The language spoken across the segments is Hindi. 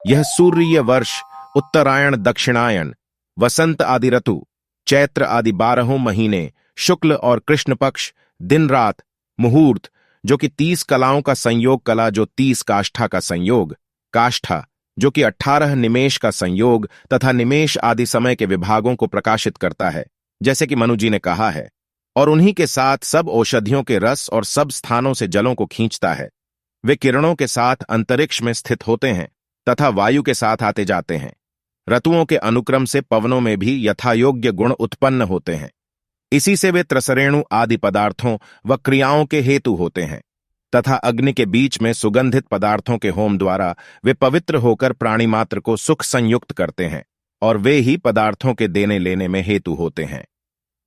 यह सूर्य वर्ष, उत्तरायण, दक्षिणायन, वसंत आदि ऋतु, चैत्र आदि 12 महीने, शुक्ल और कृष्ण पक्ष, दिन रात, मुहूर्त जो कि 30 कलाओं का संयोग, कला जो 30 काष्ठा का संयोग, काष्ठा जो कि 18 निमेष का संयोग तथा निमेष आदि समय के विभागों को प्रकाशित करता है, जैसे कि मनु जी ने कहा है, और उन्हीं के साथ सब औषधियों के रस और सब स्थानों से जलों को खींचता है। वे किरणों के साथ अंतरिक्ष में स्थित होते हैं तथा वायु के साथ आते जाते हैं। ऋतुओं के अनुक्रम से पवनों में भी यथायोग्य गुण उत्पन्न होते हैं। इसी से वे त्रसरेणु आदि पदार्थों व क्रियाओं के हेतु होते हैं तथा अग्नि के बीच में सुगंधित पदार्थों के होम द्वारा वे पवित्र होकर प्राणी मात्र को सुख संयुक्त करते हैं और वे ही पदार्थों के देने लेने में हेतु होते हैं।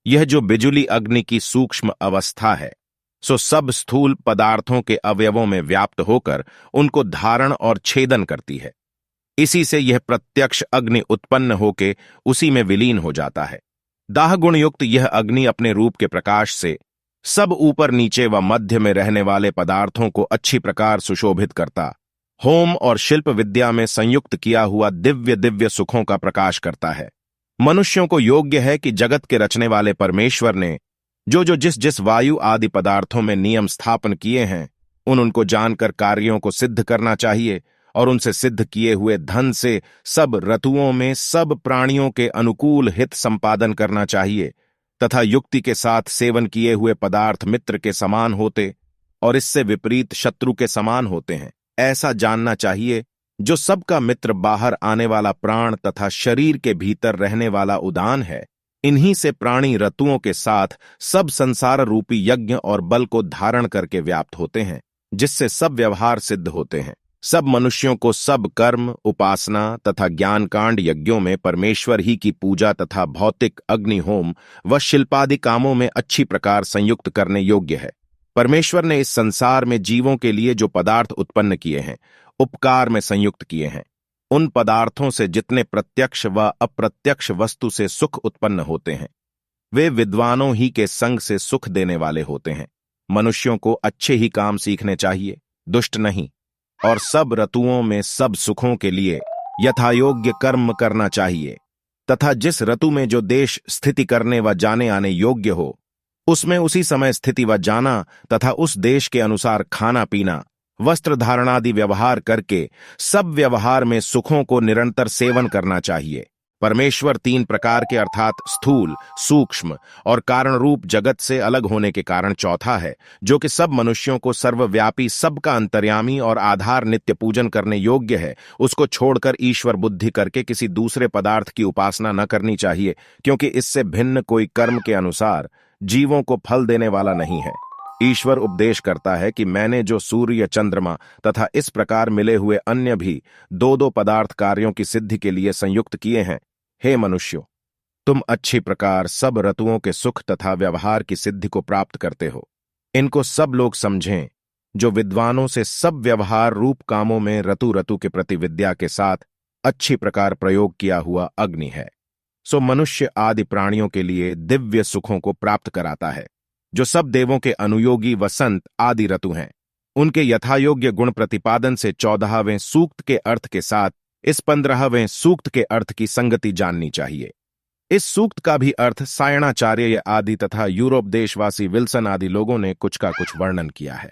यह जो बिजुली अग्नि की सूक्ष्म अवस्था है, सो सब स्थूल पदार्थों के अवयवों में व्याप्त होकर उनको धारण और छेदन करती है। इसी से यह प्रत्यक्ष अग्नि उत्पन्न होके उसी में विलीन हो जाता है। दाह गुण युक्त यह अग्नि अपने रूप के प्रकाश से सब ऊपर नीचे व मध्य में रहने वाले पदार्थों को अच्छी प्रकार सुशोभित करता, होम और शिल्प विद्या में संयुक्त किया हुआ दिव्य दिव्य सुखों का प्रकाश करता है। मनुष्यों को योग्य है कि जगत के रचने वाले परमेश्वर ने जो जो जिस जिस वायु आदि पदार्थों में नियम स्थापन किए हैं, उनको जानकर कार्यों को सिद्ध करना चाहिए और उनसे सिद्ध किए हुए धन से सब ऋतुओं में सब प्राणियों के अनुकूल हित संपादन करना चाहिए तथा युक्ति के साथ सेवन किए हुए पदार्थ मित्र के समान होते और इससे विपरीत शत्रु के समान होते हैं, ऐसा जानना चाहिए। जो सबका मित्र बाहर आने वाला प्राण तथा शरीर के भीतर रहने वाला उदान है, इन्हीं से प्राणी ऋतुओं के साथ सब संसार रूपी यज्ञ और बल को धारण करके व्याप्त होते हैं, जिससे सब व्यवहार सिद्ध होते हैं। सब मनुष्यों को सब कर्म, उपासना तथा ज्ञानकांड यज्ञों में परमेश्वर ही की पूजा तथा भौतिक अग्निहोम व शिल्पादि कामों में अच्छी प्रकार संयुक्त करने योग्य है। परमेश्वर ने इस संसार में जीवों के लिए जो पदार्थ उत्पन्न किए हैं, उपकार में संयुक्त किए हैं। उन पदार्थों से जितने प्रत्यक्ष व अप्रत्यक्ष वस्तु से सुख उत्पन्न होते हैं, वे विद्वानों ही के संग से सुख देने वाले होते हैं। मनुष्यों को अच्छे ही काम सीखने चाहिए, दुष्ट नहीं, और सब ऋतुओं में सब सुखों के लिए यथायोग्य कर्म करना चाहिए तथा जिस ऋतु में जो देश स्थिति करने व जाने आने योग्य हो, उसमें उसी समय स्थिति व जाना तथा उस देश के अनुसार खाना पीना, वस्त्र धारणादि व्यवहार करके सब व्यवहार में सुखों को निरंतर सेवन करना चाहिए। परमेश्वर 3 प्रकार के अर्थात स्थूल, सूक्ष्म और कारण रूप जगत से अलग होने के कारण चौथा है, जो कि सब मनुष्यों को सर्वव्यापी, सबका अंतर्यामी और आधार नित्य पूजन करने योग्य है। उसको छोड़कर ईश्वर बुद्धि करके किसी दूसरे पदार्थ की उपासना न करनी चाहिए, क्योंकि इससे भिन्न कोई कर्म के अनुसार जीवों को फल देने वाला नहीं है। ईश्वर उपदेश करता है कि मैंने जो सूर्य, चंद्रमा तथा इस प्रकार मिले हुए अन्य भी 2-2 पदार्थ कार्यों की सिद्धि के लिए संयुक्त किए हैं। हे मनुष्यों, तुम अच्छी प्रकार सब ऋतुओं के सुख तथा व्यवहार की सिद्धि को प्राप्त करते हो। इनको सब लोग समझें, जो विद्वानों से सब व्यवहार रूप कामों में ऋतु ऋतु के प्रति विद्या के साथ अच्छी प्रकार प्रयोग किया हुआ अग्नि है। सो मनुष्य आदि प्राणियों के लिए दिव्य सुखों को प्राप्त कराता है। जो सब देवों के अनुयोगी वसंत आदि ऋतु हैं, उनके यथायोग्य गुण प्रतिपादन से 14वें सूक्त के अर्थ के साथ इस 15वें सूक्त के अर्थ की संगति जाननी चाहिए। इस सूक्त का भी अर्थ सायणाचार्य आदि तथा यूरोप देशवासी विल्सन आदि लोगों ने कुछ का कुछ वर्णन किया है।